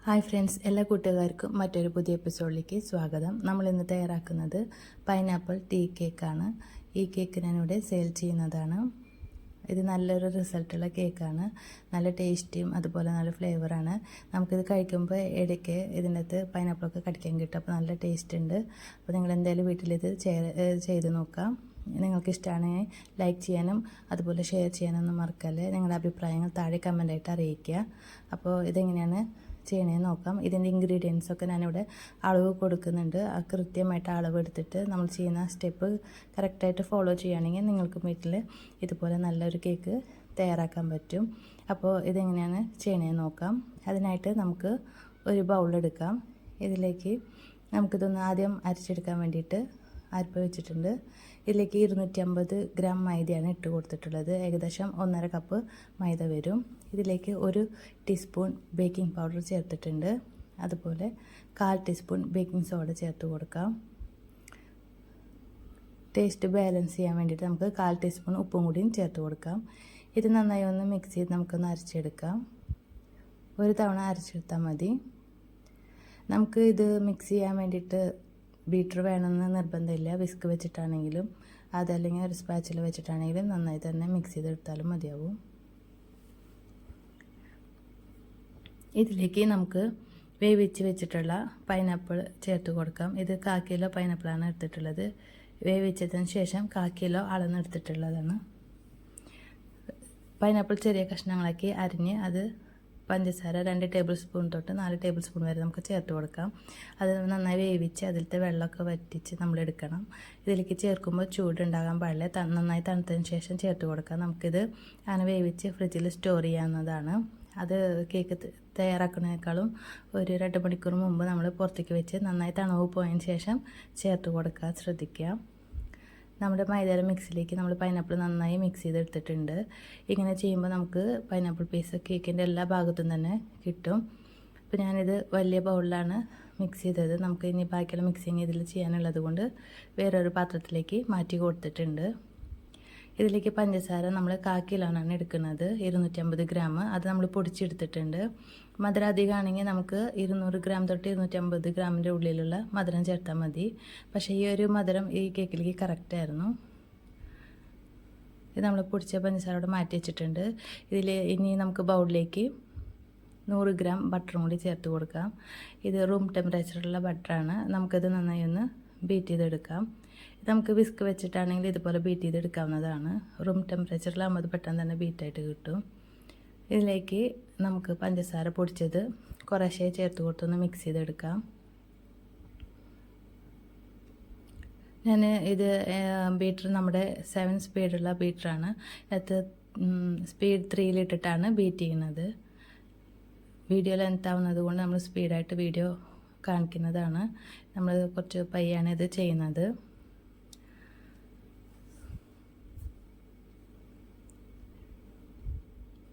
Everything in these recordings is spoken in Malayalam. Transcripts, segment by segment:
ഹായ് ഫ്രണ്ട്സ്, എല്ലാ കൂട്ടുകാർക്കും മറ്റൊരു പുതിയ എപ്പിസോഡിലേക്ക് സ്വാഗതം. നമ്മൾ ഇന്ന് തയ്യാറാക്കുന്നത് പൈനാപ്പിൾ ടീ കേക്കാണ്. ഈ കേക്ക് ഞാനിവിടെ സെയിൽ ചെയ്യുന്നതാണ്. ഇത് നല്ലൊരു റിസൾട്ടുള്ള കേക്കാണ്. നല്ല ടേസ്റ്റിയും അതുപോലെ നല്ല ഫ്ലേവറാണ്. നമുക്കിത് കഴിക്കുമ്പോൾ ഇടയ്ക്ക് ഇതിൻ്റെ അകത്ത് പൈനാപ്പിളൊക്കെ കടിക്കാൻ കിട്ടും. അപ്പോൾ നല്ല ടേസ്റ്റ് ഉണ്ട്. അപ്പോൾ നിങ്ങൾ എന്തായാലും വീട്ടിലിത് ചെയ്ത് നോക്കാം. നിങ്ങൾക്ക് ഇഷ്ടമാണെങ്കിൽ ലൈക്ക് ചെയ്യാനും അതുപോലെ ഷെയർ ചെയ്യാനൊന്നും മറക്കല്ലേ. നിങ്ങളുടെ അഭിപ്രായങ്ങൾ താഴെ കമൻ്റായിട്ട് അറിയിക്കുക. അപ്പോൾ ഇതെങ്ങനെയാണ് ചെയ്യണേന്ന് നോക്കാം. ഇതിൻ്റെ ഇൻഗ്രീഡിയൻസൊക്കെ ഞാനിവിടെ അളവ് കൊടുക്കുന്നുണ്ട്. ആ കൃത്യമായിട്ട് അളവ് എടുത്തിട്ട് നമ്മൾ ചെയ്യുന്ന സ്റ്റെപ്പ് കറക്റ്റായിട്ട് ഫോളോ ചെയ്യുകയാണെങ്കിൽ നിങ്ങൾക്ക് വീട്ടിൽ ഇതുപോലെ നല്ലൊരു കേക്ക് തയ്യാറാക്കാൻ പറ്റും. അപ്പോൾ ഇതെങ്ങനെയാണ് ചെയ്യണേന്ന് നോക്കാം. അതിനായിട്ട് നമുക്ക് ഒരു ബൗളെടുക്കാം. ഇതിലേക്ക് നമുക്കിതൊന്ന് ആദ്യം അരച്ചെടുക്കാൻ വേണ്ടിയിട്ട് അരിപ്പ വെച്ചിട്ടുണ്ട്. ഇതിലേക്ക് 250 ഗ്രാം മൈദയാണ് ഇട്ട് കൊടുത്തിട്ടുള്ളത്. ഏകദേശം 1.5 കപ്പ് മൈദ വരും. ഇതിലേക്ക് 1 ടീസ്പൂൺ ബേക്കിംഗ് പൗഡർ ചേർത്തിട്ടുണ്ട്. അതുപോലെ 1/4 ടീസ്പൂൺ ബേക്കിംഗ് സോഡ ചേർത്ത് കൊടുക്കാം. ടേസ്റ്റ് ബാലൻസ് ചെയ്യാൻ വേണ്ടിയിട്ട് നമുക്ക് 1/4 ടീസ്പൂൺ ഉപ്പും കൂടിയും ചേർത്ത് കൊടുക്കാം. ഇത് നന്നായി ഒന്ന് മിക്സ് ചെയ്ത് നമുക്കൊന്ന് അരച്ചെടുക്കാം. ഒരു തവണ അരച്ചെടുത്താൽ മതി. നമുക്ക് ഇത് മിക്സ് ചെയ്യാൻ വേണ്ടിയിട്ട് ബീറ്റർ വേണമെന്ന് നിർബന്ധമില്ല. വിസ്ക് വെച്ചിട്ടാണെങ്കിലും അതല്ലെങ്കിൽ ഒരു സ്പാച്ചിൽ വെച്ചിട്ടാണെങ്കിലും നന്നായി തന്നെ മിക്സ് ചെയ്തെടുത്താലും മതിയാവും. ഇതിലേക്ക് നമുക്ക് വേവിച്ച് വെച്ചിട്ടുള്ള പൈനാപ്പിൾ ചേർത്ത് കൊടുക്കാം. ഇത് 1/4 കിലോ പൈനാപ്പിളാണ് എടുത്തിട്ടുള്ളത്. വേവിച്ചതിന് ശേഷം 1/4 കിലോ അളന്നെടുത്തിട്ടുള്ളതാണ്. പൈനാപ്പിൾ ചെറിയ കഷ്ണങ്ങളാക്കി അരിഞ്ഞ് അത് പഞ്ചസാര 2 ടേബിൾ സ്പൂൺ തൊട്ട് 4 ടേബിൾ സ്പൂൺ വരെ നമുക്ക് ചേർത്ത് കൊടുക്കാം. അത് നന്നായി വേവിച്ച് അതിലത്തെ വെള്ളമൊക്കെ വറ്റിച്ച് നമ്മൾ എടുക്കണം. ഇതിലേക്ക് ചേർക്കുമ്പോൾ ചൂടുണ്ടാകാൻ പാടില്ല. നന്നായി തണുത്തതിന് ശേഷം ചേർത്ത് കൊടുക്കാം. നമുക്കിത് അങ്ങനെ വേവിച്ച് ഫ്രിഡ്ജിൽ സ്റ്റോർ ചെയ്യാവുന്നതാണ്. അത് കേക്ക് തയ്യാറാക്കുന്നതിനേക്കാളും ഒരു 2 മണിക്കൂർ മുമ്പ് നമ്മൾ പുറത്തേക്ക് വെച്ച് നന്നായി തണുവ് പോയതിന് ശേഷം ചേർത്ത് കൊടുക്കാൻ ശ്രദ്ധിക്കുക. നമ്മുടെ മൈദയുടെ മിക്സിലേക്ക് നമ്മൾ പൈനാപ്പിൾ നന്നായി മിക്സ് ചെയ്തെടുത്തിട്ടുണ്ട്. ഇങ്ങനെ ചെയ്യുമ്പോൾ നമുക്ക് പൈനാപ്പിൾ പീസ് കേക്കിൻ്റെ എല്ലാ ഭാഗത്തും തന്നെ കിട്ടും. ഇപ്പോൾ ഞാനിത് വലിയ ബൗളിലാണ് മിക്സ് ചെയ്തത്. നമുക്ക് ഇനി ബാക്കിയുള്ള മിക്സിങ് ഇതിൽ ചെയ്യാനുള്ളത് കൊണ്ട് വേറൊരു പാത്രത്തിലേക്ക് മാറ്റി കൊടുത്തിട്ടുണ്ട്. ഇതിലേക്ക് പഞ്ചസാര നമ്മൾ 1/4 കിലോനാണ് എടുക്കുന്നത്. 250 ഗ്രാം അത് നമ്മൾ പൊടിച്ചെടുത്തിട്ടുണ്ട്. മധുരം അധികമാണെങ്കിൽ നമുക്ക് 200 ഗ്രാം തൊട്ട് 250 ഗ്രാമിൻ്റെ ഉള്ളിലുള്ള മധുരം ചേർത്താൽ മതി. പക്ഷേ ഈ ഒരു മധുരം ഈ കേക്കിലേക്ക് കറക്റ്റായിരുന്നു. ഇത് നമ്മൾ പൊടിച്ച പഞ്ചസാരയോടെ മാറ്റി വെച്ചിട്ടുണ്ട്. ഇതിൽ ഇനി നമുക്ക് ബൗളിലേക്ക് 100 ഗ്രാം ബട്ടറും കൂടി ചേർത്ത് കൊടുക്കാം. ഇത് റൂം ടെമ്പറേച്ചറുള്ള ബട്ടറാണ്. നമുക്കിത് നന്നായി ഒന്ന് ബീറ്റ് ചെയ്തെടുക്കാം. നമുക്ക് വിസ്ക് വെച്ചിട്ടാണെങ്കിൽ ഇതുപോലെ ബീറ്റ് ചെയ്തെടുക്കാവുന്നതാണ്. റൂം ടെമ്പറേച്ചറിലാകുമ്പോൾ അത് പെട്ടെന്ന് തന്നെ ബീറ്റായിട്ട് കിട്ടും. ഇതിലേക്ക് നമുക്ക് പഞ്ചസാര പൊടിച്ചത് കുറേശ്ശെ ചേർത്ത് കൊടുത്തൊന്ന് മിക്സ് ചെയ്തെടുക്കാം. ഞാൻ ഇത് ബീറ്റർ നമ്മുടെ 7 സ്പീഡുള്ള ബീറ്ററാണ്. അത് സ്പീഡ് 3-ലിട്ടിട്ടാണ് ബീറ്റ് ചെയ്യുന്നത്. വീഡിയോ ലെങ്ത് ആവുന്നത് കൊണ്ട് നമ്മൾ സ്പീഡായിട്ട് വീഡിയോ കാണിക്കുന്നതാണ്. നമ്മൾ കുറച്ച് പയ്യാണ് ഇത് ചെയ്യുന്നത്.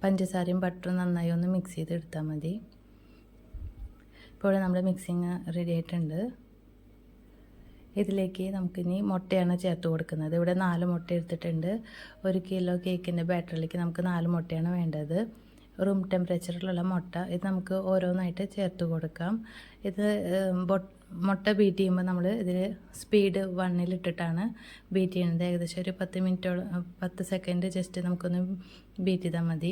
പഞ്ചസാരയും ബട്ടറും നന്നായി ഒന്ന് മിക്സ് ചെയ്തെടുത്താൽ മതി. ഇപ്പോൾ നമ്മുടെ മിക്സിങ് റെഡി ആയിട്ടുണ്ട്. ഇതിലേക്ക് നമുക്കിനി മുട്ടയാണ് ചേർത്ത് കൊടുക്കുന്നത്. ഇവിടെ 4 മുട്ട എടുത്തിട്ടുണ്ട്. 1 കിലോ കേക്കിൻ്റെ ബാറ്ററിലേക്ക് നമുക്ക് 4 മുട്ടയാണ് വേണ്ടത്. റൂം ടെമ്പറേച്ചറിലുള്ള മുട്ട ഇത് നമുക്ക് ഓരോന്നായിട്ട് ചേർത്ത് കൊടുക്കാം. ഇത് മുട്ട ബീറ്റ് ചെയ്യുമ്പോൾ നമ്മൾ ഇതിൽ സ്പീഡ് 1-ലിട്ടിട്ടാണ് ബീറ്റ് ചെയ്യുന്നത്. ഏകദേശം ഒരു 10 മിനിറ്റോളം 10 സെക്കൻഡ് ജസ്റ്റ് നമുക്കൊന്ന് ബീറ്റ് ചെയ്താൽ മതി.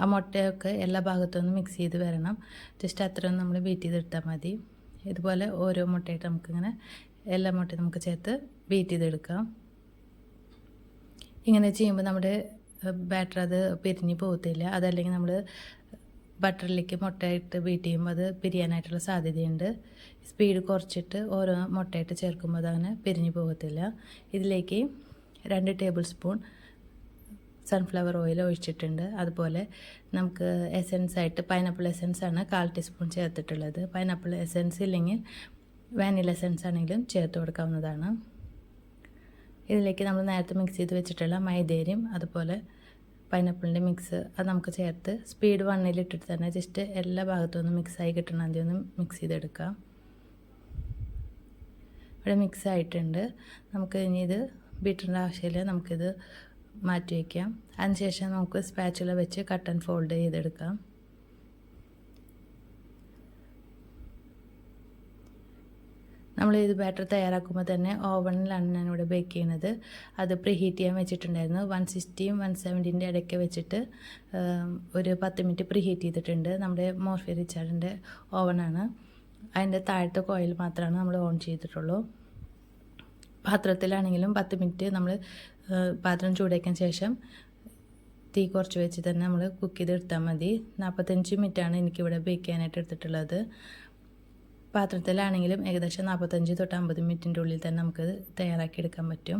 ആ മുട്ടയൊക്കെ എല്ലാ ഭാഗത്തുനിന്നും മിക്സ് ചെയ്ത് വരണം. ജസ്റ്റ് അത്രയും നമ്മൾ ബീറ്റ് ചെയ്തെടുത്താൽ മതി. ഇതുപോലെ ഓരോ മുട്ടയായിട്ട് നമുക്കിങ്ങനെ എല്ലാ മുട്ടയും നമുക്ക് ചേർത്ത് ബീറ്റ് ചെയ്തെടുക്കാം. ഇങ്ങനെ ചെയ്യുമ്പോൾ നമ്മുടെ ബാറ്റർ അത് പിരിഞ്ഞ് പോകത്തില്ല. അതല്ലെങ്കിൽ നമ്മൾ ബട്ടറിലേക്ക് മുട്ടയിട്ട് ബീറ്റ് ചെയ്യുമ്പോൾ അത് പിരിയാനായിട്ടുള്ള സാധ്യതയുണ്ട്. സ്പീഡ് കുറച്ചിട്ട് ഓരോ മുട്ടയായിട്ട് ചേർക്കുമ്പോൾ അതങ്ങനെ പിരിഞ്ഞ് പോകത്തില്ല. ഇതിലേക്ക് 2 ടേബിൾ സ്പൂൺ സൺഫ്ലവർ ഓയിൽ ഒഴിച്ചിട്ടുണ്ട്. അതുപോലെ നമുക്ക് എസൻസ് ആയിട്ട് പൈനാപ്പിൾ എസൻസ് ആണ് 1/4 ടീസ്പൂൺ ചേർത്തിട്ടുള്ളത്. പൈനാപ്പിൾ എസൻസ് ഇല്ലെങ്കിൽ വാനില എസൻസ് ആണെങ്കിലും ചേർത്ത് കൊടുക്കാവുന്നതാണ്. ഇതിലേക്ക് നമ്മൾ നേരത്തെ മിക്സ് ചെയ്ത് വെച്ചിട്ടുള്ള മൈദയും അതുപോലെ പൈനാപ്പിളിൻ്റെ മിക്സ് അത് നമുക്ക് ചേർത്ത് സ്പീഡ് 1-ലിട്ടിട്ട് തന്നെ ജസ്റ്റ് എല്ലാ ഭാഗത്തും ഒന്ന് മിക്സായി കിട്ടണം. ആദ്യം ഒന്ന് മിക്സ് ചെയ്തെടുക്കാം. ഇവിടെ മിക്സ് ആയിട്ടുണ്ട്. നമുക്ക് ഇനി ഇത് ബീറ്ററിൻ്റെ ആവശ്യമില്ല. നമുക്കിത് മാറ്റി വയ്ക്കാം. അതിനുശേഷം നമുക്ക് സ്പാച്ചുല വെച്ച് കട്ട് ആൻഡ് ഫോൾഡ് ചെയ്തെടുക്കാം. നമ്മൾ ഇത് ബാറ്റർ തയ്യാറാക്കുമ്പോൾ തന്നെ ഓവനിലാണ് ഞാനിവിടെ ബേക്ക് ചെയ്യുന്നത്. അത് പ്രീ ഹീറ്റ് ചെയ്യാൻ വെച്ചിട്ടുണ്ടായിരുന്നു. 160-യും 170-ൻ്റെ ഇടയ്ക്ക് വെച്ചിട്ട് ഒരു 10 മിനിറ്റ് പ്രീ ഹീറ്റ് ചെയ്തിട്ടുണ്ട്. നമ്മുടെ മോർഫി റിച്ചാർഡിൻ്റെ ഓവനാണ്. അതിൻ്റെ താഴത്തെ കോയിൽ മാത്രമാണ് നമ്മൾ ഓൺ ചെയ്തിട്ടുള്ളൂ. പാത്രത്തിലാണെങ്കിലും 10 മിനിറ്റ് നമ്മൾ പാത്രം ചൂടാക്കിയ ശേഷം തീ കുറച്ച് വെച്ച് തന്നെ നമ്മൾ കുക്ക് ചെയ്തെടുത്താൽ മതി. 45 മിനിറ്റാണ് എനിക്കിവിടെ ബേക്ക് ചെയ്യാനായിട്ട് എടുത്തിട്ടുള്ളത്. പാത്രത്തിലാണെങ്കിലും ഏകദേശം 45 തൊട്ട് 50 മിനിറ്റിൻ്റെ ഉള്ളിൽ തന്നെ നമുക്ക് തയ്യാറാക്കി എടുക്കാൻ പറ്റും.